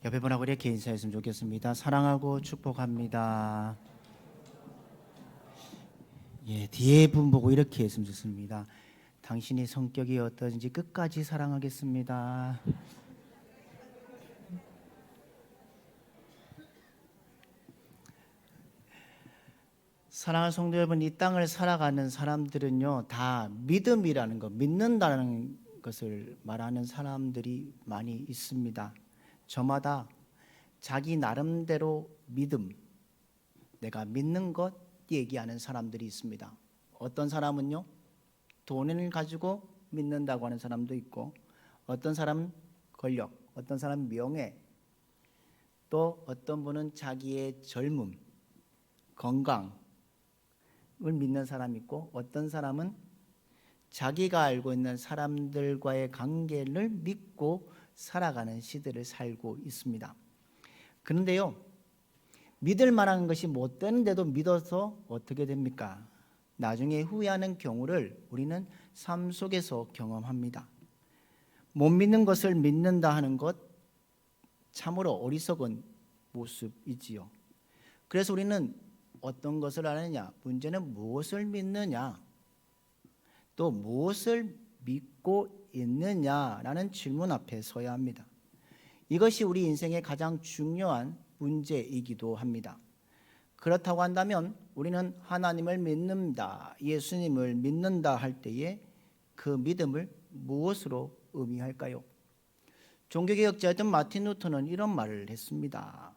옆에 분하고 이렇게 인사했으면 좋겠습니다. 사랑하고 축복합니다. 뒤에 분 보고 이렇게 했으면 좋습니다. 당신의 성격이 어떤지 끝까지 사랑하겠습니다. 사랑하는 성도 여러분, 이 땅을 살아가는 사람들은요, 다 믿음이라는 것, 믿는다는 것을 말하는 사람들이 많이 있습니다. 저마다 자기 나름대로 믿음, 내가 믿는 것 얘기하는 사람들이 있습니다. 어떤 사람은요, 돈을 가지고 믿는다고 하는 사람도 있고, 어떤 사람은 권력, 어떤 사람은 명예, 또 어떤 분은 자기의 젊음, 건강을 믿는 사람이 있고, 어떤 사람은 자기가 알고 있는 사람들과의 관계를 믿고 살아가는 시대를 살고 있습니다. 그런데요, 믿을 만한 것이 못 되는데도 믿어서 어떻게 됩니까? 나중에 후회하는 경우를 우리는 삶 속에서 경험합니다. 못 믿는 것을 믿는다 하는 것, 참으로 어리석은 모습이지요. 그래서 우리는 어떤 것을 하느냐, 문제는 무엇을 믿느냐, 또 무엇을 믿고 있느냐라는 질문 앞에 서야 합니다. 이것이 우리 인생의 가장 중요한 문제이기도 합니다. 그렇다고 한다면 우리는 하나님을 믿는다, 예수님을 믿는다 할 때에 그 믿음을 무엇으로 의미할까요? 종교개혁자였던 마틴 루터는 이런 말을 했습니다.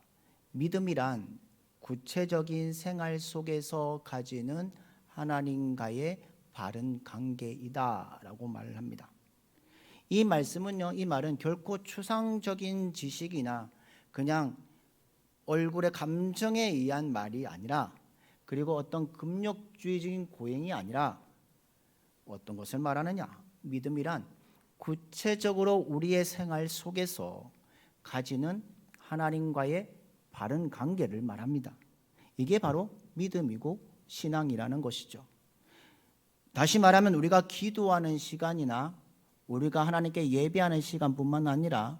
믿음이란 구체적인 생활 속에서 가지는 하나님과의 바른 관계이다라고 말을 합니다. 이 말씀은요, 이 말은 결코 추상적인 지식이나 그냥 얼굴의 감정에 의한 말이 아니라, 그리고 어떤 금욕주의적인 고행이 아니라 어떤 것을 말하느냐? 믿음이란 구체적으로 우리의 생활 속에서 가지는 하나님과의 바른 관계를 말합니다. 이게 바로 믿음이고 신앙이라는 것이죠. 다시 말하면 우리가 기도하는 시간이나 우리가 하나님께 예배하는 시간뿐만 아니라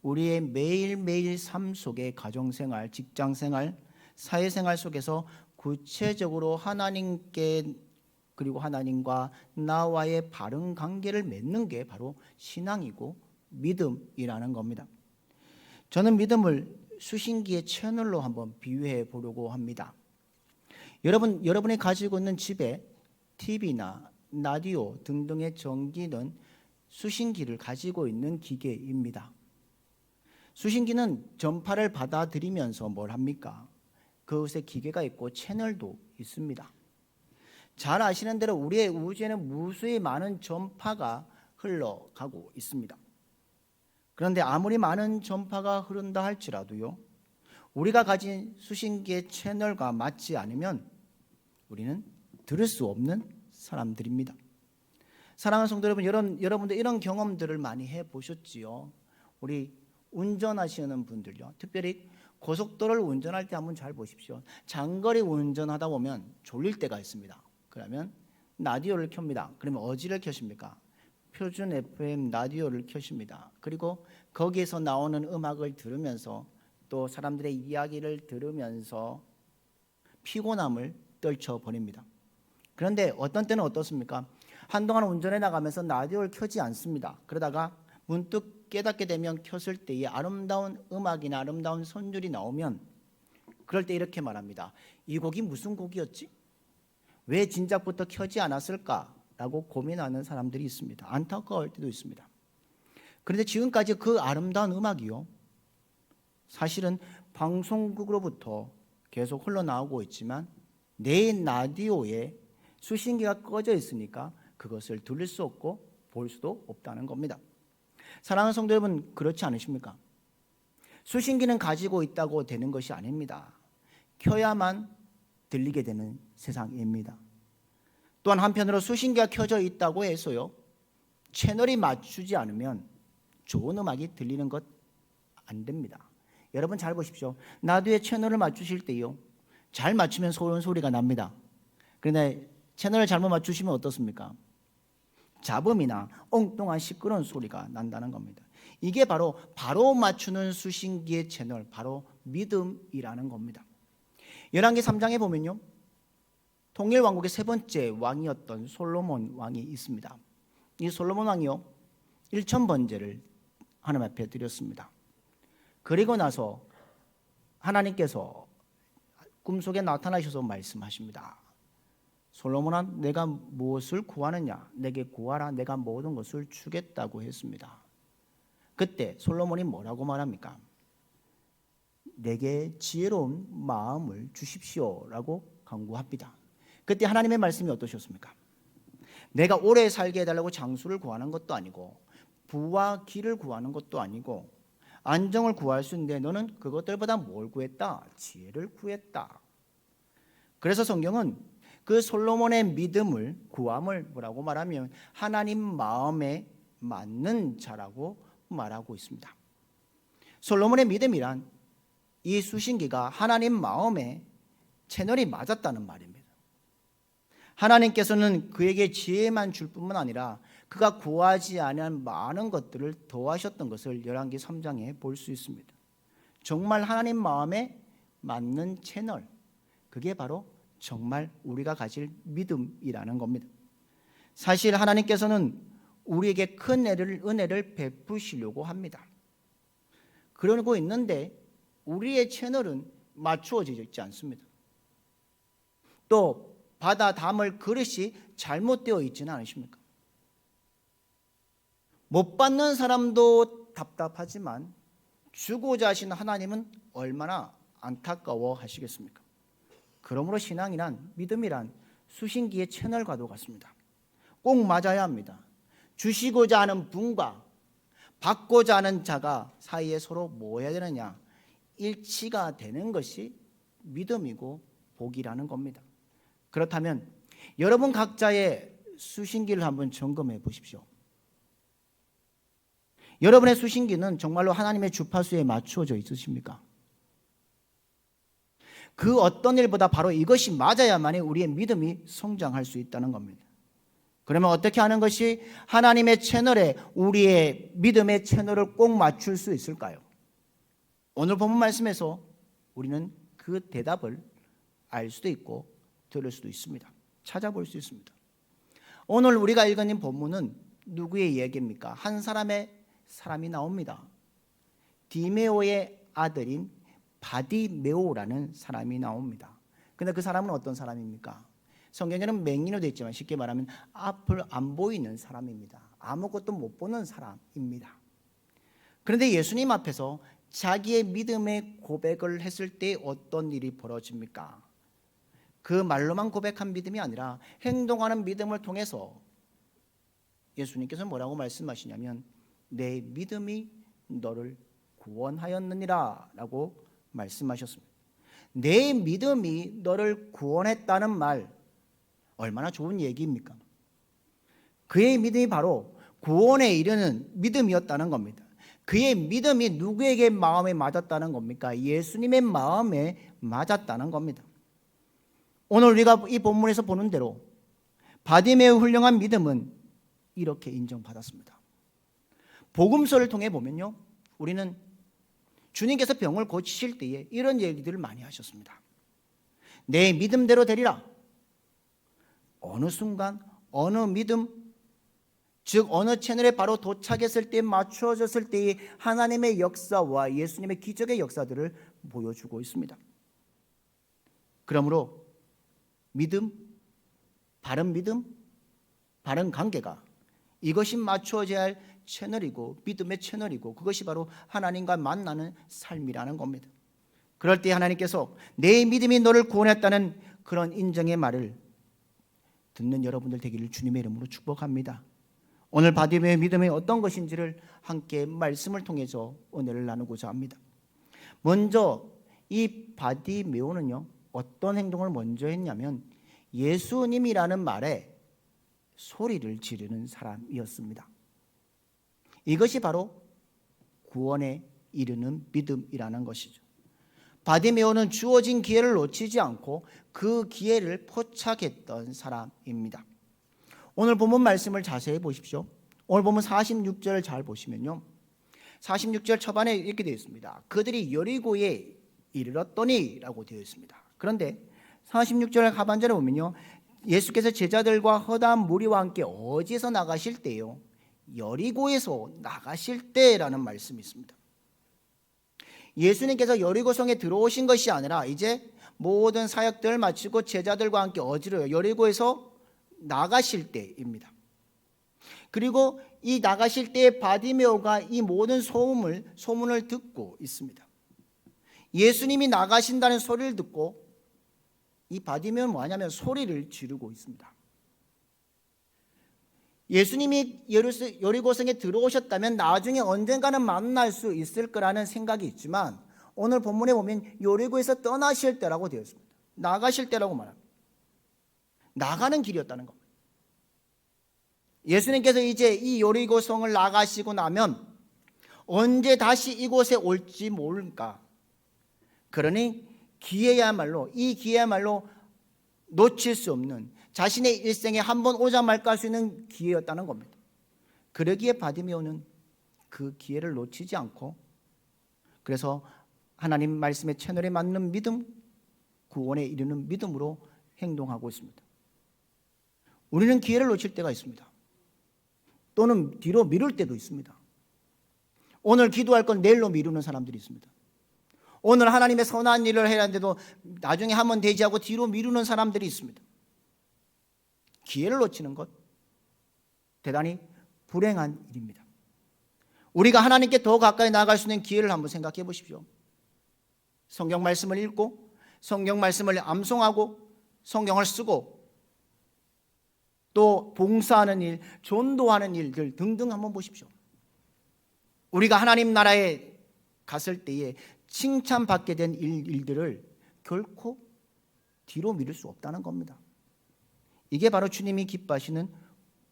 우리의 매일매일 삶 속의 가정생활, 직장생활, 사회생활 속에서 구체적으로 하나님께, 그리고 하나님과 나와의 바른 관계를 맺는 게 바로 신앙이고 믿음이라는 겁니다. 저는 믿음을 수신기의 채널로 한번 비유해 보려고 합니다. 여러분이 가지고 있는 집에 TV나 라디오 등등의 전기는 수신기를 가지고 있는 기계입니다. 수신기는 전파를 받아들이면서 뭘 합니까? 그것에 기계가 있고 채널도 있습니다. 잘 아시는 대로 우리의 우주에는 무수히 많은 전파가 흘러가고 있습니다. 그런데 아무리 많은 전파가 흐른다 할지라도요, 우리가 가진 수신기의 채널과 맞지 않으면 우리는 들을 수 없는 사람들입니다. 사랑하는 성도 여러분, 여러분들 이런 경험들을 많이 해보셨지요? 우리 운전하시는 분들요, 특별히 고속도로를 운전할 때 한번 잘 보십시오. 장거리 운전하다 보면 졸릴 때가 있습니다. 그러면 라디오를 켭니다. 그러면 어디를 켜십니까? 표준 FM 라디오를 켜십니다. 그리고 거기에서 나오는 음악을 들으면서 또 사람들의 이야기를 들으면서 피곤함을 떨쳐버립니다. 그런데 어떤 때는 어떻습니까? 한동안 운전해 나가면서 라디오를 켜지 않습니다. 그러다가 문득 깨닫게 되면 켰을 때의 아름다운 음악이나 아름다운 선율이 나오면 그럴 때 이렇게 말합니다. 이 곡이 무슨 곡이었지? 왜 진작부터 켜지 않았을까라고 고민하는 사람들이 있습니다. 안타까울 때도 있습니다. 그런데 지금까지 그 아름다운 음악이요, 사실은 방송국으로부터 계속 흘러나오고 있지만 내 라디오에 수신기가 꺼져 있으니까 그것을 들을 수 없고 볼 수도 없다는 겁니다. 사랑하는 성도 여러분, 그렇지 않으십니까? 수신기는 가지고 있다고 되는 것이 아닙니다. 켜야만 들리게 되는 세상입니다. 또한 한편으로 수신기가 켜져 있다고 해서요, 채널이 맞추지 않으면 좋은 음악이 들리는 것 안 됩니다. 여러분 잘 보십시오. 라디오의 채널을 맞추실 때요, 잘 맞추면 소원 소리가 납니다. 그런데 채널을 잘못 맞추시면 어떻습니까? 잡음이나 엉뚱한 시끄러운 소리가 난다는 겁니다. 이게 바로 맞추는 수신기의 채널, 바로 믿음이라는 겁니다. 열왕기 3장에 보면요, 통일 왕국의 세 번째 왕이었던 솔로몬 왕이 있습니다. 이 솔로몬 왕이요 1000번제를 하나님 앞에 드렸습니다. 그리고 나서 하나님께서 꿈속에 나타나셔서 말씀하십니다. 솔로몬아, 내가 무엇을 구하느냐? 내게 구하라. 내가 모든 것을 주겠다고 했습니다. 그때 솔로몬이 뭐라고 말합니까? 내게 지혜로운 마음을 주십시오라고 간구합니다. 그때 하나님의 말씀이 어떠셨습니까? 내가 오래 살게 해달라고 장수를 구하는 것도 아니고 부와 기를 구하는 것도 아니고 안정을 구할 수 있는데 너는 그것들보다 뭘 구했다? 지혜를 구했다. 그래서 성경은 그 솔로몬의 믿음을, 구함을 뭐라고 말하면 하나님 마음에 맞는 자라고 말하고 있습니다. 솔로몬의 믿음이란 이 수신기가 하나님 마음에 채널이 맞았다는 말입니다. 하나님께서는 그에게 지혜만 줄 뿐만 아니라 그가 구하지 아니한 많은 것들을 더하셨던 것을 열왕기 3장에 볼 수 있습니다. 정말 하나님 마음에 맞는 채널, 그게 바로 정말 우리가 가질 믿음이라는 겁니다. 사실 하나님께서는 우리에게 큰 은혜를 베푸시려고 합니다. 그러고 있는데 우리의 채널은 맞추어지지 있지 않습니다. 또 받아 담을 그릇이 잘못되어 있지는 않으십니까? 못 받는 사람도 답답하지만 주고자 하시는 하나님은 얼마나 안타까워 하시겠습니까? 그러므로 신앙이란, 믿음이란 수신기의 채널과도 같습니다. 꼭 맞아야 합니다. 주시고자 하는 분과 받고자 하는 자가 사이에 서로 뭐 해야 되느냐? 일치가 되는 것이 믿음이고 복이라는 겁니다. 그렇다면 여러분 각자의 수신기를 한번 점검해 보십시오. 여러분의 수신기는 정말로 하나님의 주파수에 맞추어져 있으십니까? 그 어떤 일보다 바로 이것이 맞아야만이 우리의 믿음이 성장할 수 있다는 겁니다. 그러면 어떻게 하는 것이 하나님의 채널에 우리의 믿음의 채널을 꼭 맞출 수 있을까요? 오늘 본문 말씀에서 우리는 그 대답을 알 수도 있고 들을 수도 있습니다. 찾아볼 수 있습니다. 오늘 우리가 읽은 이 본문은 누구의 얘기입니까? 한 사람이 나옵니다. 디메오의 아들인 바디메오라는 사람이 나옵니다. 그런데 그 사람은 어떤 사람입니까? 성경에는 맹인으로 되어 있지만 쉽게 말하면 앞을 안 보이는 사람입니다. 아무것도 못 보는 사람입니다. 그런데 예수님 앞에서 자기의 믿음의 고백을 했을 때 어떤 일이 벌어집니까? 그 말로만 고백한 믿음이 아니라 행동하는 믿음을 통해서 예수님께서 뭐라고 말씀하시냐면 내 믿음이 너를 구원하였느니라 라고 말씀하셨습니다. 내 믿음이 너를 구원했다는 말, 얼마나 좋은 얘기입니까? 그의 믿음이 바로 구원에 이르는 믿음이었다는 겁니다. 그의 믿음이 누구에게 마음에 맞았다는 겁니까? 예수님의 마음에 맞았다는 겁니다. 오늘 우리가 이 본문에서 보는 대로 바디메오 훌륭한 믿음은 이렇게 인정받았습니다. 복음서를 통해 보면요, 우리는 주님께서 병을 고치실 때에 이런 얘기들을 많이 하셨습니다. 내 믿음대로 되리라. 어느 순간 어느 믿음, 즉 어느 채널에 바로 도착했을 때, 맞추어졌을 때의 하나님의 역사와 예수님의 기적의 역사들을 보여주고 있습니다. 그러므로 믿음, 바른 관계가 이것이 맞추어져야 할 채널이고 믿음의 채널이고 그것이 바로 하나님과 만나는 삶이라는 겁니다. 그럴 때 하나님께서 내 믿음이 너를 구원했다는 그런 인정의 말을 듣는 여러분들 되기를 주님의 이름으로 축복합니다. 오늘 바디메오의 믿음이 어떤 것인지를 함께 말씀을 통해서 은혜를 나누고자 합니다. 먼저 이 바디메오는요, 어떤 행동을 먼저 했냐면 예수님이라는 말에 소리를 지르는 사람이었습니다. 이것이 바로 구원에 이르는 믿음이라는 것이죠. 바디메오는 주어진 기회를 놓치지 않고 그 기회를 포착했던 사람입니다. 오늘 본문 말씀을 자세히 보십시오. 오늘 본문 46절을 잘 보시면요, 46절 초반에 이렇게 되어 있습니다. 그들이 여리고에 이르렀더니 라고 되어 있습니다. 그런데 46절 하반절에 보면요, 예수께서 제자들과 허다한 무리와 함께 어디에서 나가실 때요? 여리고에서 나가실 때라는 말씀이 있습니다. 예수님께서 여리고성에 들어오신 것이 아니라 이제 모든 사역들을 마치고 제자들과 함께 어디로요? 여리고에서 나가실 때입니다. 그리고 이 나가실 때에 바디메오가 이 모든 소문을 듣고 있습니다. 예수님이 나가신다는 소리를 듣고 이 바디메오는 뭐하냐면 소리를 지르고 있습니다. 예수님이 여리고성에 들어오셨다면 나중에 언젠가는 만날 수 있을 거라는 생각이 있지만 오늘 본문에 보면 여리고에서 떠나실 때라고 되어 있습니다. 나가실 때라고 말합니다. 나가는 길이었다는 겁니다. 예수님께서 이제 이 여리고성을 나가시고 나면 언제 다시 이곳에 올지 모를까. 그러니 이 기회야말로 놓칠 수 없는, 자신의 일생에 한 번 오자 말까 할 수 있는 기회였다는 겁니다. 그러기에 바디메오는 그 기회를 놓치지 않고, 그래서 하나님 말씀의 채널에 맞는 믿음, 구원에 이르는 믿음으로 행동하고 있습니다. 우리는 기회를 놓칠 때가 있습니다. 또는 뒤로 미룰 때도 있습니다. 오늘 기도할 건 내일로 미루는 사람들이 있습니다. 오늘 하나님의 선한 일을 해야 하는데도 나중에 하면 되지 하고 뒤로 미루는 사람들이 있습니다. 기회를 놓치는 것, 대단히 불행한 일입니다. 우리가 하나님께 더 가까이 나아갈 수 있는 기회를 한번 생각해 보십시오. 성경 말씀을 읽고, 성경 말씀을 암송하고, 성경을 쓰고, 또 봉사하는 일, 전도하는 일들 등등 한번 보십시오. 우리가 하나님 나라에 갔을 때에 칭찬받게 된 일들을 결코 뒤로 미룰 수 없다는 겁니다. 이게 바로 주님이 기뻐하시는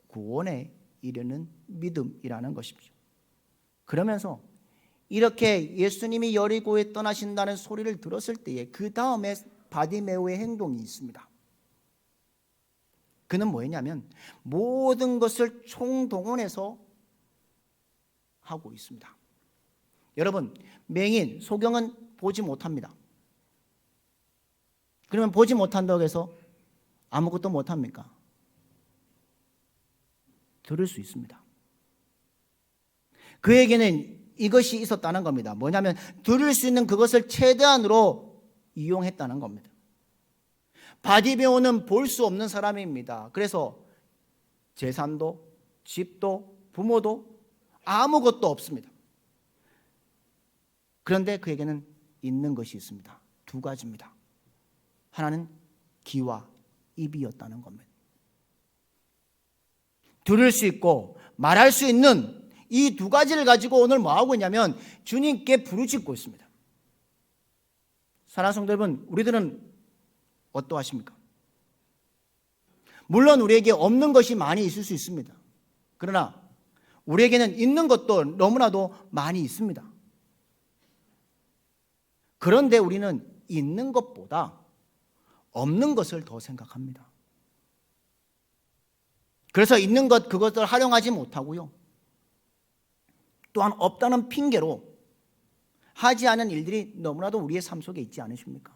구원에 이르는 믿음이라는 것이죠. 그러면서 이렇게 예수님이 여리고에 떠나신다는 소리를 들었을 때에 그 다음에 바디메오의 행동이 있습니다. 그는 뭐였냐면 모든 것을 총동원해서 하고 있습니다. 여러분, 맹인, 소경은 보지 못합니다. 그러면 보지 못한다고 해서 아무것도 못합니까? 들을 수 있습니다. 그에게는 이것이 있었다는 겁니다. 뭐냐면 들을 수 있는 그것을 최대한으로 이용했다는 겁니다. 바디메오는 볼 수 없는 사람입니다. 그래서 재산도, 집도, 부모도 아무것도 없습니다. 그런데 그에게는 있는 것이 있습니다. 두 가지입니다. 하나는 귀와 입이었다는 겁니다. 들을 수 있고 말할 수 있는 이 두 가지를 가지고 오늘 뭐하고 있냐면 주님께 부르짖고 있습니다. 사랑하는 성도 여러분, 우리들은 어떠하십니까? 물론 우리에게 없는 것이 많이 있을 수 있습니다. 그러나 우리에게는 있는 것도 너무나도 많이 있습니다. 그런데 우리는 있는 것보다 없는 것을 더 생각합니다. 그래서 있는 것, 그것을 활용하지 못하고요. 또한 없다는 핑계로 하지 않은 일들이 너무나도 우리의 삶 속에 있지 않으십니까?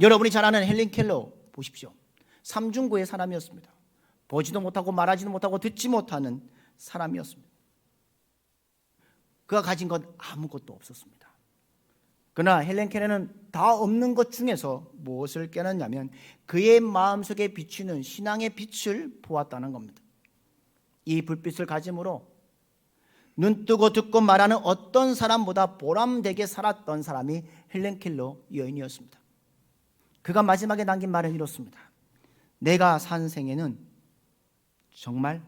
여러분이 잘 아는 헬렌 켈러 보십시오. 삼중고의 사람이었습니다. 보지도 못하고 말하지도 못하고 듣지 못하는 사람이었습니다. 그가 가진 것 아무것도 없었습니다. 그러나 헬렌 켈러는 다 없는 것 중에서 무엇을 깨닫냐면 그의 마음속에 비추는 신앙의 빛을 보았다는 겁니다. 이 불빛을 가짐으로 눈뜨고 듣고 말하는 어떤 사람보다 보람되게 살았던 사람이 헬렌 켈러 여인이었습니다. 그가 마지막에 남긴 말은 이렇습니다. 내가 산 생애는 정말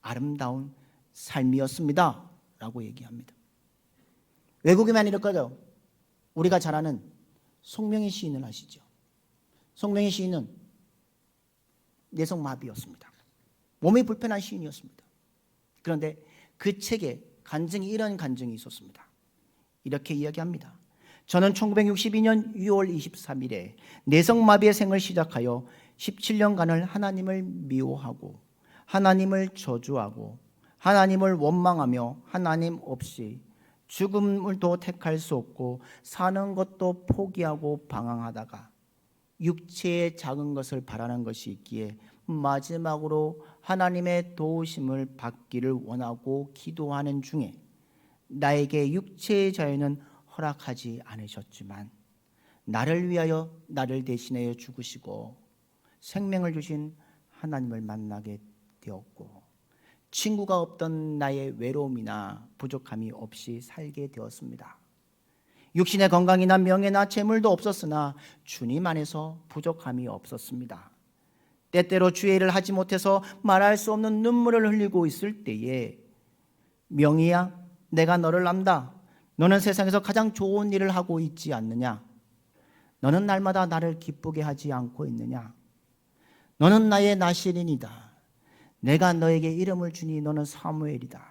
아름다운 삶이었습니다 라고 얘기합니다. 외국이면 이럴 거죠. 우리가 잘 아는 송명희 시인을 아시죠? 송명희 시인은 뇌성마비였습니다. 몸이 불편한 시인이었습니다. 그런데 그 책에 이런 간증이 있었습니다. 이렇게 이야기합니다. 저는 1962년 6월 23일에 뇌성마비의 생을 시작하여 17년간을 하나님을 미워하고 하나님을 저주하고 하나님을 원망하며 하나님 없이 죽음을 도 택할 수 없고 사는 것도 포기하고 방황하다가 육체의 작은 것을 바라는 것이 있기에 마지막으로 하나님의 도우심을 받기를 원하고 기도하는 중에 나에게 육체의 자유는 허락하지 않으셨지만 나를 위하여 나를 대신하여 죽으시고 생명을 주신 하나님을 만나게 되었고 친구가 없던 나의 외로움이나 부족함이 없이 살게 되었습니다. 육신의 건강이나 명예나 재물도 없었으나 주님 안에서 부족함이 없었습니다. 때때로 주의 일을 하지 못해서 말할 수 없는 눈물을 흘리고 있을 때에 명희야, 내가 너를 안다. 너는 세상에서 가장 좋은 일을 하고 있지 않느냐? 너는 날마다 나를 기쁘게 하지 않고 있느냐? 너는 나의 나실인이다. 내가 너에게 이름을 주니 너는 사무엘이다.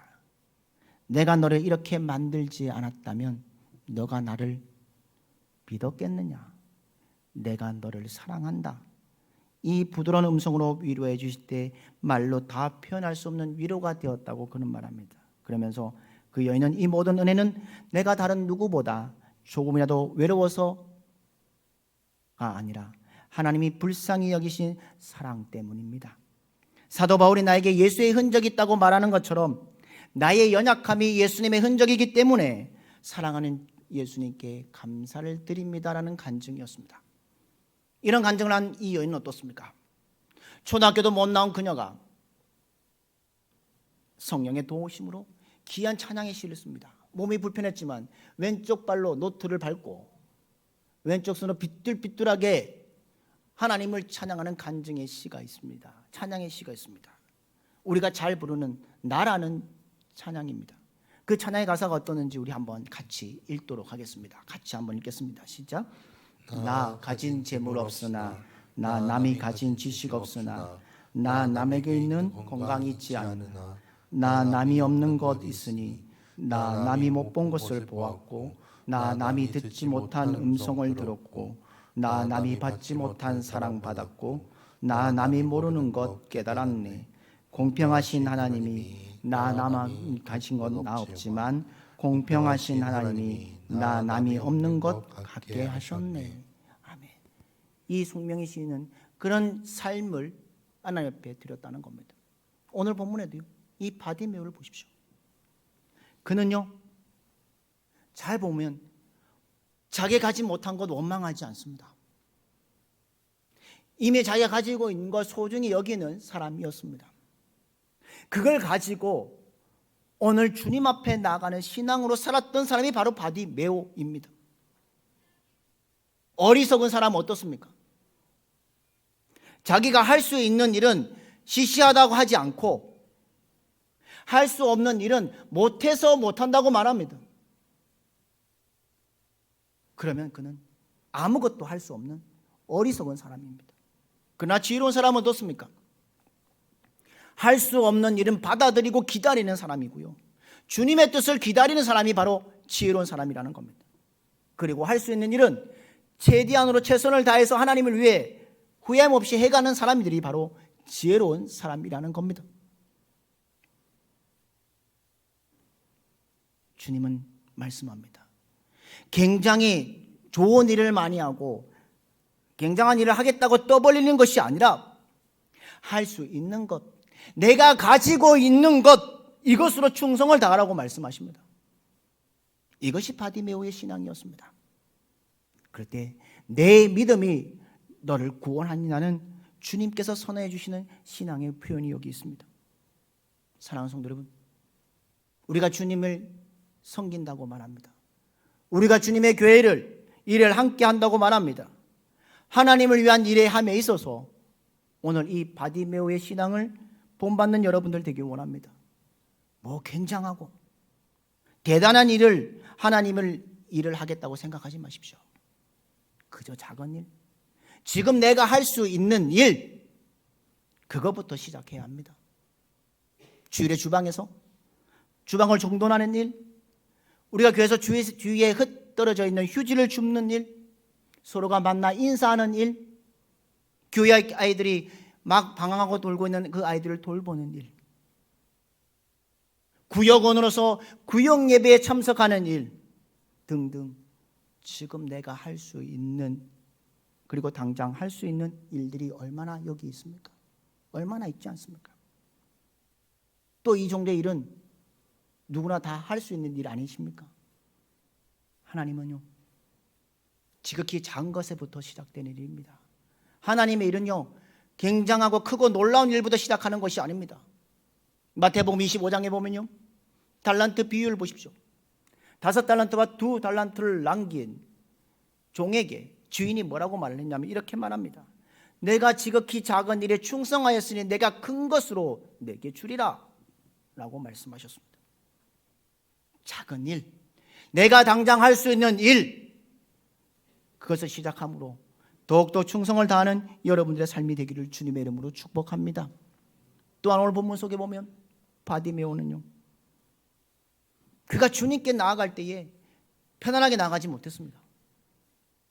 내가 너를 이렇게 만들지 않았다면 너가 나를 믿었겠느냐? 내가 너를 사랑한다. 이 부드러운 음성으로 위로해 주실 때 말로 다 표현할 수 없는 위로가 되었다고 그는 말합니다. 그러면서 그 여인은 이 모든 은혜는 내가 다른 누구보다 조금이라도 외로워서가 아니라 하나님이 불쌍히 여기신 사랑 때문입니다. 사도 바울이 나에게 예수의 흔적이 있다고 말하는 것처럼 나의 연약함이 예수님의 흔적이기 때문에 사랑하는 예수님께 감사를 드립니다라는 간증이었습니다. 이런 간증을 한 이 여인은 어떻습니까? 초등학교도 못 나온 그녀가 성령의 도우심으로 귀한 찬양의 시를 씁니다. 몸이 불편했지만 왼쪽 발로 노트를 밟고 왼쪽 손으로 비뚤비뚤하게 하나님을 찬양하는 간증의 시가 있습니다. 찬양의 시가 있습니다. 우리가 잘 부르는 나라는 찬양입니다. 그 찬양의 가사가 어떠는지 우리 한번 같이 읽도록 하겠습니다. 같이 한번 읽겠습니다. 시작. 나 가진 재물 없으나 나 남이 가진 지식 없으나 나 남에게 있는 건강이 있지 않으나 나 남이 없는 것 있으니 나 남이 못 본 것을 보았고 나 남이 듣지 못한 음성을 들었고 나 남이 받지 못한 사랑 받았고 나 남이 모르는 것 깨달았네. 공평하신 하나님이 나 남이 가진 것 나 없지만 공평하신 하나님이 나 남이 없는 것 갖게 하셨네. 아멘. 이 송명희 시인은 그런 삶을 하나님 앞에 드렸다는 겁니다. 오늘 본문에도요, 이 바디메오를 보십시오. 그는요, 잘 보면 자기가 가지 못한 것 원망하지 않습니다. 이미 자기가 가지고 있는 것 소중히 여기는 사람이었습니다. 그걸 가지고 오늘 주님 앞에 나가는 신앙으로 살았던 사람이 바로 바디메오입니다. 어리석은 사람은 어떻습니까? 자기가 할 수 있는 일은 시시하다고 하지 않고 할 수 없는 일은 못해서 못한다고 말합니다. 그러면 그는 아무것도 할 수 없는 어리석은 사람입니다. 그러나 지혜로운 사람은 어떻습니까? 할 수 없는 일은 받아들이고 기다리는 사람이고요. 주님의 뜻을 기다리는 사람이 바로 지혜로운 사람이라는 겁니다. 그리고 할 수 있는 일은 최대한으로 최선을 다해서 하나님을 위해 후회함 없이 해가는 사람들이 바로 지혜로운 사람이라는 겁니다. 주님은 말씀합니다. 굉장히 좋은 일을 많이 하고 굉장한 일을 하겠다고 떠벌리는 것이 아니라 할 수 있는 것, 내가 가지고 있는 것, 이것으로 충성을 다하라고 말씀하십니다. 이것이 바디메오의 신앙이었습니다. 그럴 때 내 믿음이 너를 구원하니라는 주님께서 선언해 주시는 신앙의 표현이 여기 있습니다. 사랑하는 성도 여러분, 우리가 주님을 섬긴다고 말합니다. 우리가 주님의 교회를 일을 함께 한다고 말합니다. 하나님을 위한 일에 함에 있어서 오늘 이 바디메오의 신앙을 본받는 여러분들 되길 원합니다. 뭐 굉장하고 대단한 일을 하나님을 일을 하겠다고 생각하지 마십시오. 그저 작은 일, 지금 내가 할 수 있는 일, 그것부터 시작해야 합니다. 주일에 주방에서 주방을 정돈하는 일, 우리가 교회에서 주위에 흩어져 있는 휴지를 줍는 일, 서로가 만나 인사하는 일, 교회 아이들이 막 방황하고 돌고 있는 그 아이들을 돌보는 일, 구역원으로서 구역 예배에 참석하는 일 등등 지금 내가 할 수 있는 그리고 당장 할 수 있는 일들이 얼마나 여기 있습니까? 얼마나 있지 않습니까? 또 이 정도의 일은 누구나 다 할 수 있는 일 아니십니까? 하나님은요, 지극히 작은 것에부터 시작되는 일입니다. 하나님의 일은요, 굉장하고 크고 놀라운 일부터 시작하는 것이 아닙니다. 마태복음 25장에 보면요, 달란트 비유를 보십시오. 5달란트와 2달란트를 남긴 종에게 주인이 뭐라고 말을 했냐면 이렇게 말합니다. 내가 지극히 작은 일에 충성하였으니 내가 큰 것으로 내게 주리라 라고 말씀하셨습니다. 작은 일, 내가 당장 할 수 있는 일, 그것을 시작함으로 더욱더 충성을 다하는 여러분들의 삶이 되기를 주님의 이름으로 축복합니다. 또한 오늘 본문 속에 보면 바디메오는요, 그가 주님께 나아갈 때에 편안하게 나가지 못했습니다.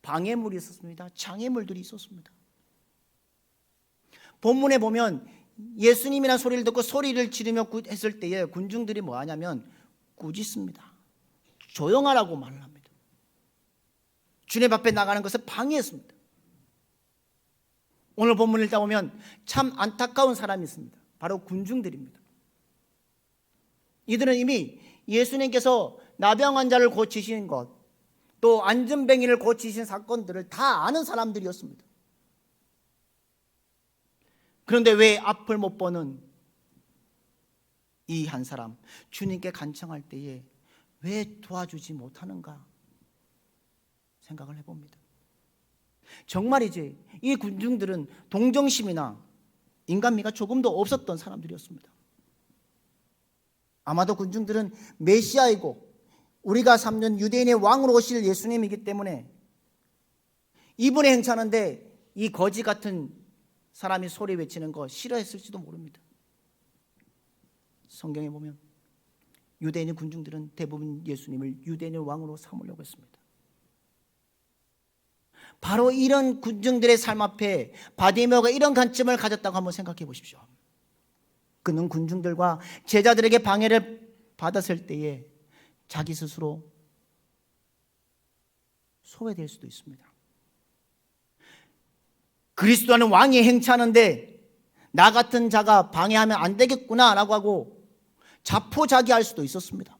방해물이 있었습니다. 장애물들이 있었습니다. 본문에 보면 예수님이라는 소리를 듣고 소리를 지르며 했을 때에 군중들이 뭐 하냐면 꾸짖습니다. 조용하라고 말을 합니다. 주님 앞에 나가는 것을 방해했습니다. 오늘 본문을 읽다 보면 참 안타까운 사람이 있습니다. 바로 군중들입니다. 이들은 이미 예수님께서 나병 환자를 고치신 것, 또 안전뱅이를 고치신 사건들을 다 아는 사람들이었습니다. 그런데 왜 앞을 못 보는 이 한 사람, 주님께 간청할 때에 왜 도와주지 못하는가 생각을 해봅니다. 정말이지 이 군중들은 동정심이나 인간미가 조금도 없었던 사람들이었습니다. 아마도 군중들은 메시아이고 우리가 삼는 유대인의 왕으로 오실 예수님이기 때문에 이분이 행차하는데 이 거지 같은 사람이 소리 외치는 거 싫어했을지도 모릅니다. 성경에 보면 유대인의 군중들은 대부분 예수님을 유대인의 왕으로 삼으려고 했습니다. 바로 이런 군중들의 삶 앞에 바디메오가 이런 관점을 가졌다고 한번 생각해 보십시오. 그는 군중들과 제자들에게 방해를 받았을 때에 자기 스스로 소외될 수도 있습니다. 그리스도는 왕이 행차하는데 나 같은 자가 방해하면 안 되겠구나 라고 하고 자포자기할 수도 있었습니다.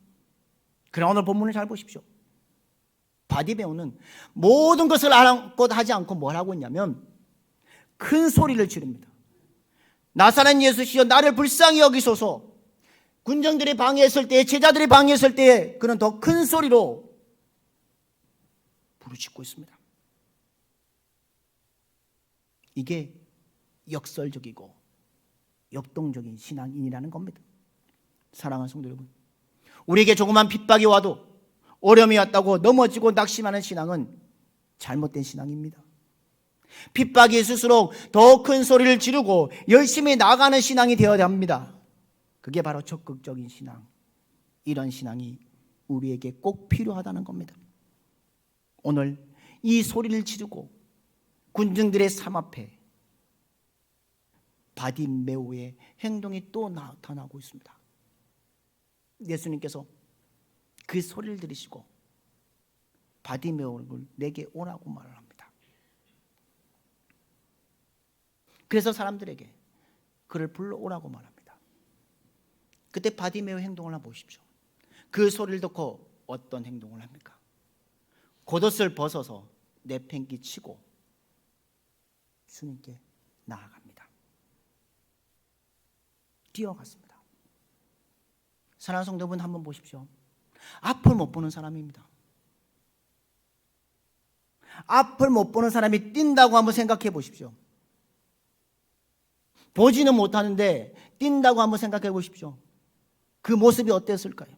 그러나 오늘 본문을 잘 보십시오. 바디메오는 모든 것을 아랑곳 하지 않고 뭘 하고 있냐면 큰 소리를 지릅니다. 나사렛 예수시여 나를 불쌍히 여기소서. 군정들이 방해했을 때에, 제자들이 방해했을 때에 그는 더 큰 소리로 부르짖고 있습니다. 이게 역설적이고 역동적인 신앙인이라는 겁니다. 사랑하는 성도 여러분, 우리에게 조그만 핍박이 와도 어려움이 왔다고 넘어지고 낙심하는 신앙은 잘못된 신앙입니다. 핍박이 있을수록 더 큰 소리를 지르고 열심히 나가는 신앙이 되어야 합니다. 그게 바로 적극적인 신앙, 이런 신앙이 우리에게 꼭 필요하다는 겁니다. 오늘 이 소리를 지르고 군중들의 삶 앞에 바디메오의 행동이 또 나타나고 있습니다. 예수님께서 그 소리를 들으시고 바디메오를 내게 오라고 말을 합니다. 그래서 사람들에게 그를 불러오라고 말합니다. 그때 바디메오 행동을 한번 보십시오. 그 소리를 듣고 어떤 행동을 합니까? 겉옷을 벗어서 내팽기 치고 주님께 나아갑니다. 뛰어갔습니다. 사랑하는 성도분 한번 보십시오. 앞을 못 보는 사람입니다. 앞을 못 보는 사람이 뛴다고 한번 생각해 보십시오. 보지는 못하는데 뛴다고 한번 생각해 보십시오. 그 모습이 어땠을까요?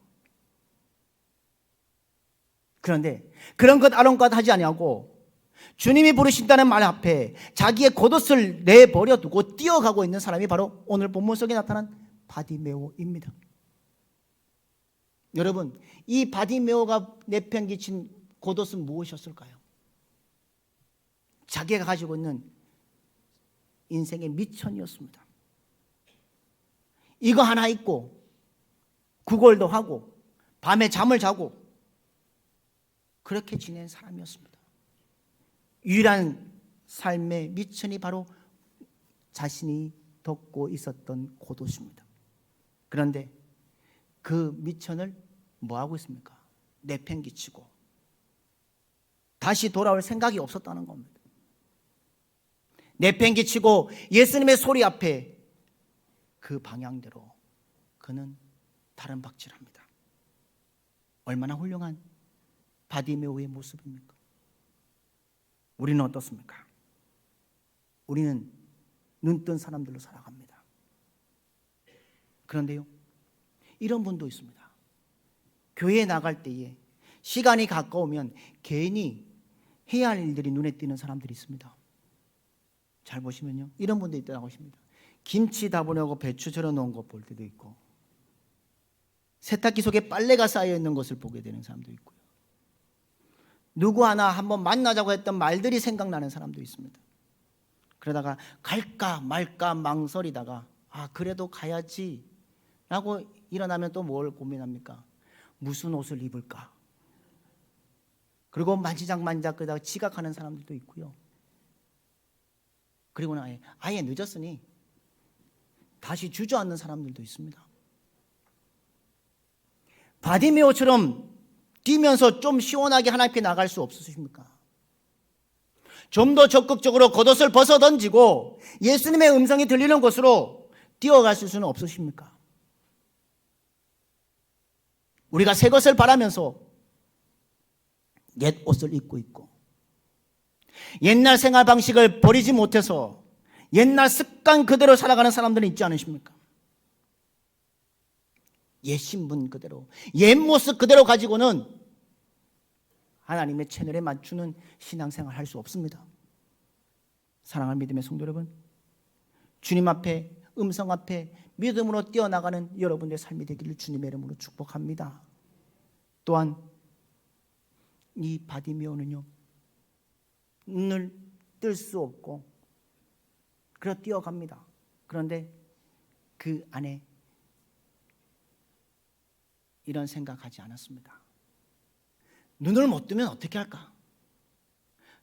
그런데 그런 것 아랑곳 하지 아니하고 주님이 부르신다는 말 앞에 자기의 겉옷을 내버려 두고 뛰어가고 있는 사람이 바로 오늘 본문 속에 나타난 바디메오입니다. 여러분, 이 바디메오가 내팽개친 겉옷은 무엇이었을까요? 자기가 가지고 있는 인생의 미천이었습니다. 이거 하나 있고 구걸도 하고 밤에 잠을 자고 그렇게 지낸 사람이었습니다. 유일한 삶의 미천이 바로 자신이 덮고 있었던 겉옷입니다. 그런데 그 미천을 뭐하고 있습니까? 내팽개치고 다시 돌아올 생각이 없었다는 겁니다. 내팽개치고 예수님의 소리 앞에 그 방향대로 그는 다른 박질합니다. 얼마나 훌륭한 바디메오의 모습입니까? 우리는 어떻습니까? 우리는 눈뜬 사람들로 살아갑니다. 그런데요, 이런 분도 있습니다. 교회에 나갈 때에 시간이 가까우면 괜히 해야 할 일들이 눈에 띄는 사람들이 있습니다. 잘 보시면요, 이런 분도 있다고 하십니다. 김치 다보려고 배추 절여 놓은 거 볼 때도 있고, 세탁기 속에 빨래가 쌓여 있는 것을 보게 되는 사람도 있고요. 누구 하나 한번 만나자고 했던 말들이 생각나는 사람도 있습니다. 그러다가 갈까 말까 망설이다가 그래도 가야지 라고 일어나면 또 뭘 고민합니까? 무슨 옷을 입을까? 그리고 만지작만지작 그러다가 지각하는 사람들도 있고요. 그리고는 아예 늦었으니 다시 주저앉는 사람들도 있습니다. 바디메오처럼 뛰면서 좀 시원하게 하나님께 나갈 수 없으십니까? 좀 더 적극적으로 겉옷을 벗어 던지고 예수님의 음성이 들리는 곳으로 뛰어가실 수는 없으십니까? 우리가 새 것을 바라면서 옛 옷을 입고 있고 옛날 생활 방식을 버리지 못해서 옛날 습관 그대로 살아가는 사람들은 있지 않으십니까? 옛 신분 그대로, 옛 모습 그대로 가지고는 하나님의 채널에 맞추는 신앙생활을 할 수 없습니다. 사랑하는 믿음의 성도 여러분, 주님 앞에, 음성 앞에 믿음으로 뛰어나가는 여러분의 삶이 되기를 주님의 이름으로 축복합니다. 또한 이 바디메오는요, 눈을 뜰 수 없고 그래 뛰어갑니다. 그런데 그 안에 이런 생각하지 않았습니다. 눈을 못 뜨면 어떻게 할까?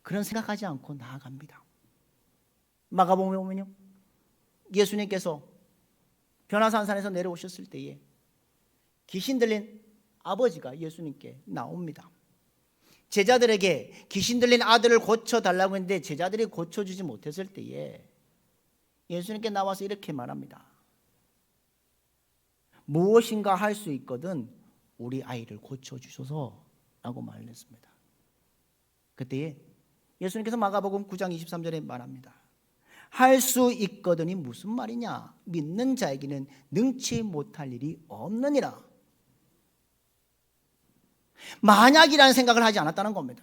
그런 생각하지 않고 나아갑니다. 마가복음에 보면요, 예수님께서 변화산산에서 내려오셨을 때에 귀신 들린 아버지가 예수님께 나옵니다. 제자들에게 귀신 들린 아들을 고쳐달라고 했는데 제자들이 고쳐주지 못했을 때에 예수님께 나와서 이렇게 말합니다. 무엇인가 할 수 있거든 우리 아이를 고쳐주소서 라고 말을 했습니다. 그때에 예수님께서 마가복음 9장 23절에 말합니다. 할 수 있거든이 무슨 말이냐? 믿는 자에게는 능치 못할 일이 없느니라. 만약이라는 생각을 하지 않았다는 겁니다.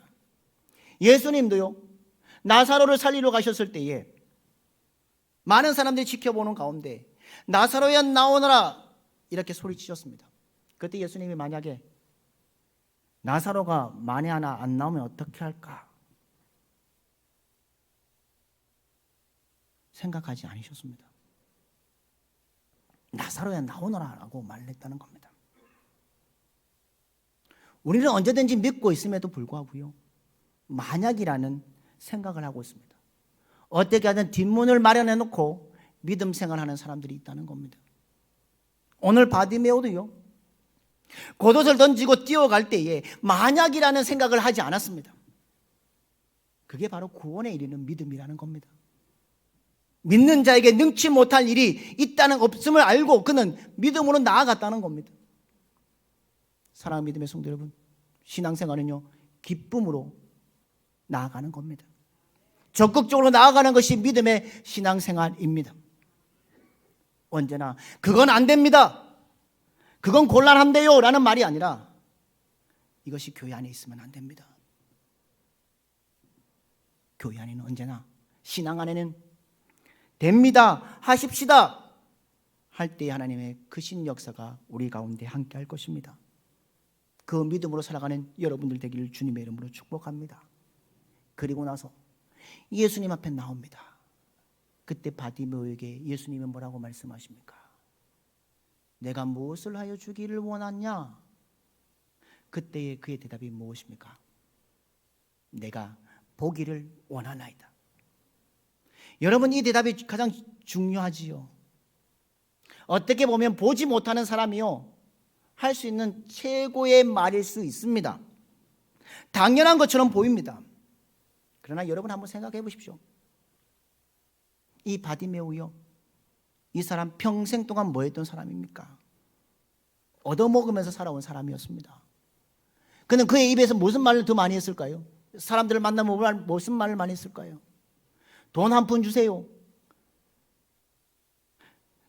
예수님도요, 나사로를 살리러 가셨을 때에 많은 사람들이 지켜보는 가운데 나사로야 나오너라 이렇게 소리치셨습니다. 그때 예수님이 만약에 나사로가 만에 하나 안 나오면 어떻게 할까 생각하지 않으셨습니다. 나사로야 나오너라 라고 말을 했다는 겁니다. 우리는 언제든지 믿고 있음에도 불구하고요, 만약이라는 생각을 하고 있습니다. 어떻게 하든 뒷문을 마련해 놓고 믿음 생활하는 사람들이 있다는 겁니다. 오늘 바디메오도요, 겉옷을 던지고 뛰어갈 때에 만약이라는 생각을 하지 않았습니다. 그게 바로 구원에 이르는 믿음이라는 겁니다. 믿는 자에게 능치 못할 일이 있다는 없음을 알고 그는 믿음으로 나아갔다는 겁니다. 사랑하는 믿음의 성도 여러분, 신앙생활은요, 기쁨으로 나아가는 겁니다. 적극적으로 나아가는 것이 믿음의 신앙생활입니다. 언제나 그건 안 됩니다, 그건 곤란한데요 라는 말이 아니라 이것이 교회 안에 있으면 안 됩니다. 교회 안에는 언제나, 신앙 안에는 됩니다, 하십시다 할 때 하나님의 크신 역사가 우리 가운데 함께 할 것입니다. 그 믿음으로 살아가는 여러분들 되기를 주님의 이름으로 축복합니다. 그리고 나서 예수님 앞에 나옵니다. 그때 바디메오에게 예수님은 뭐라고 말씀하십니까? 내가 무엇을 하여 주기를 원하냐? 그때의 그의 대답이 무엇입니까? 내가 보기를 원하나이다. 여러분, 이 대답이 가장 중요하지요. 어떻게 보면 보지 못하는 사람이요, 할 수 있는 최고의 말일 수 있습니다. 당연한 것처럼 보입니다. 그러나 여러분 한번 생각해 보십시오. 이 바디메오요, 이 사람 평생 동안 뭐 했던 사람입니까? 얻어먹으면서 살아온 사람이었습니다. 그는 그의 입에서 무슨 말을 더 많이 했을까요? 사람들을 만나면 무슨 말을 많이 했을까요? 돈 한 푼 주세요.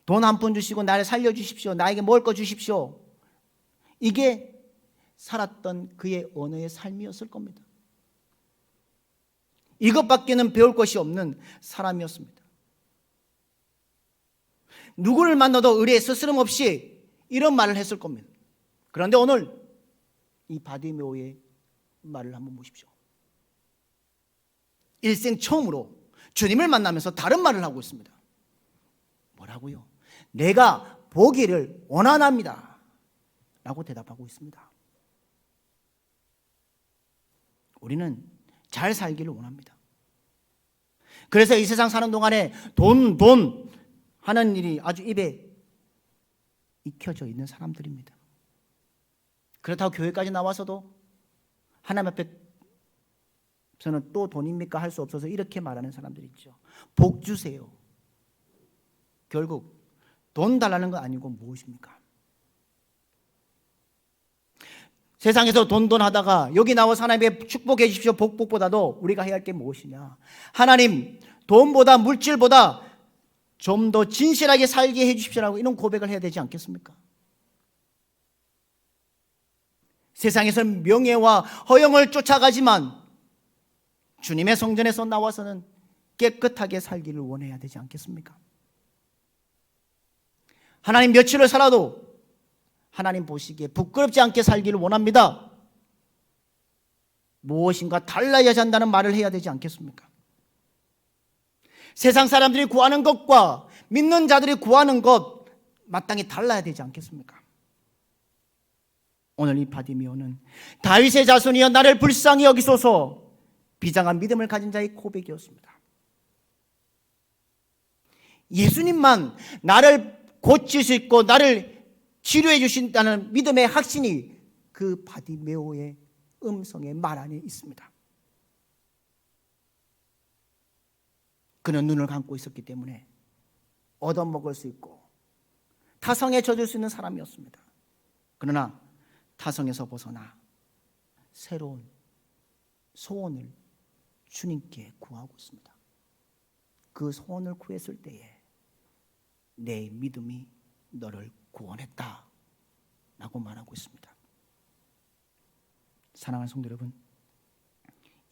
돈 한 푼 주시고 나를 살려주십시오. 나에게 먹을 거 주십시오. 이게 살았던 그의 언어의 삶이었을 겁니다. 이것밖에는 배울 것이 없는 사람이었습니다. 누구를 만나도 의뢰 스스럼 없이 이런 말을 했을 겁니다. 그런데 오늘 이 바디메오의 말을 한번 보십시오. 일생 처음으로 주님을 만나면서 다른 말을 하고 있습니다. 뭐라고요? 내가 보기를 원하nap니다 라고 대답하고 있습니다. 우리는 잘 살기를 원합니다. 그래서 이 세상 사는 동안에 돈 하는 일이 아주 입에 익혀져 있는 사람들입니다. 그렇다고 교회까지 나와서도 하나님 앞에 저는 또 돈입니까? 할 수 없어서 이렇게 말하는 사람들이 있죠. 복 주세요. 결국 돈 달라는 거 아니고 무엇입니까? 세상에서 돈 하다가 여기 나와서 하나님의 축복해 주십시오 복보다도 우리가 해야 할 게 무엇이냐? 하나님, 돈보다 물질보다 좀 더 진실하게 살게 해 주십시오라고 이런 고백을 해야 되지 않겠습니까? 세상에서 명예와 허영을 쫓아가지만 주님의 성전에서 나와서는 깨끗하게 살기를 원해야 되지 않겠습니까? 하나님 며칠을 살아도 하나님 보시기에 부끄럽지 않게 살기를 원합니다. 무엇인가 달라야 한다는 말을 해야 되지 않겠습니까? 세상 사람들이 구하는 것과 믿는 자들이 구하는 것 마땅히 달라야 되지 않겠습니까? 오늘 이 바디메오는 다윗의 자손이여 나를 불쌍히 여기소서 비장한 믿음을 가진 자의 고백이었습니다. 예수님만 나를 고칠 수 있고 나를 치료해 주신다는 믿음의 확신이 그 바디메오의 음성의 말 안에 있습니다. 그는 눈을 감고 있었기 때문에 얻어먹을 수 있고 타성에 젖을 수 있는 사람이었습니다. 그러나 타성에서 벗어나 새로운 소원을 주님께 구하고 있습니다. 그 소원을 구했을 때에 내 믿음이 너를 구원했다 라고 말하고 있습니다. 사랑하는 성도 여러분,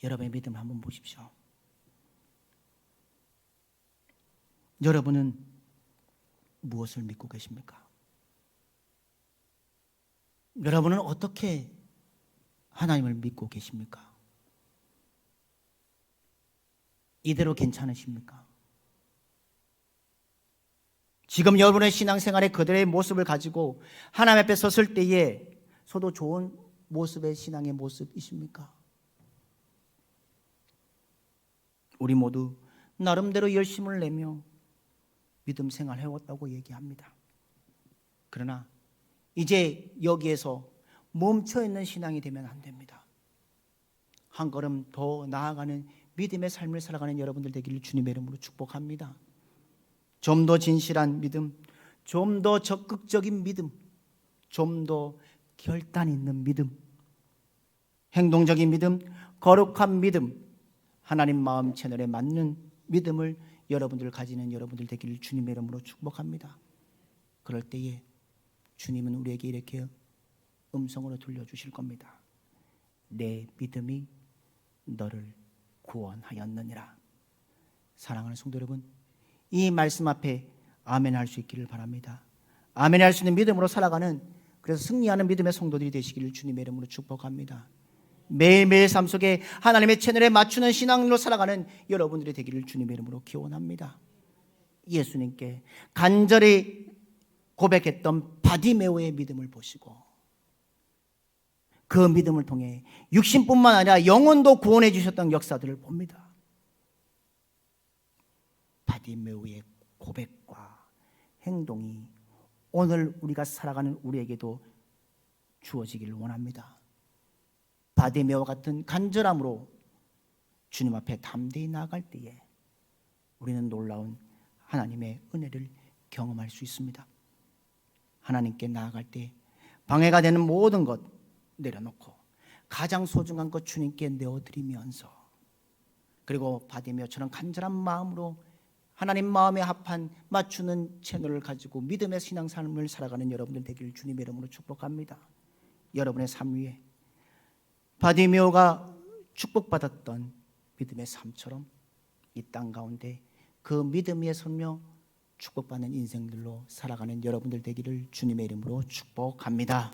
여러분의 믿음을 한번 보십시오. 여러분은 무엇을 믿고 계십니까? 여러분은 어떻게 하나님을 믿고 계십니까? 이대로 괜찮으십니까? 지금 여러분의 신앙생활에 그들의 모습을 가지고 하나님 앞에 섰을 때에 서도 좋은 모습의 신앙의 모습이십니까? 우리 모두 나름대로 열심을 내며 믿음 생활 해왔다고 얘기합니다. 그러나 이제 여기에서 멈춰있는 신앙이 되면 안 됩니다. 한 걸음 더 나아가는 믿음의 삶을 살아가는 여러분들 되기를 주님의 이름으로 축복합니다. 좀 더 진실한 믿음, 좀 더 적극적인 믿음, 좀 더 결단 있는 믿음, 행동적인 믿음, 거룩한 믿음, 하나님 마음 채널에 맞는 믿음을 여러분들 가지는 여러분들 되기를 주님의 이름으로 축복합니다. 그럴 때에 주님은 우리에게 이렇게 음성으로 들려주실 겁니다. 내 믿음이 너를 구원하였느니라. 사랑하는 성도 여러분, 이 말씀 앞에 아멘 할 수 있기를 바랍니다. 아멘 할 수 있는 믿음으로 살아가는, 그래서 승리하는 믿음의 성도들이 되시기를 주님의 이름으로 축복합니다. 매일매일 삶 속에 하나님의 채널에 맞추는 신앙으로 살아가는 여러분들이 되기를 주님의 이름으로 기원합니다. 예수님께 간절히 고백했던 바디메오의 믿음을 보시고 그 믿음을 통해 육신뿐만 아니라 영혼도 구원해 주셨던 역사들을 봅니다. 바디메오의 고백과 행동이 오늘 우리가 살아가는 우리에게도 주어지기를 원합니다. 바디메오 같은 간절함으로 주님 앞에 담대히 나아갈 때에 우리는 놀라운 하나님의 은혜를 경험할 수 있습니다. 하나님께 나아갈 때 방해가 되는 모든 것 내려놓고 가장 소중한 것 주님께 내어드리면서, 그리고 바디메오처럼 간절한 마음으로 하나님 마음에 합한 맞추는 채널을 가지고 믿음의 신앙삶을 살아가는 여러분들 되기를 주님의 이름으로 축복합니다. 여러분의 삶 위에 바디메오가 축복받았던 믿음의 삶처럼 이 땅 가운데 그 믿음 위에 서며 축복받는 인생들로 살아가는 여러분들 되기를 주님의 이름으로 축복합니다.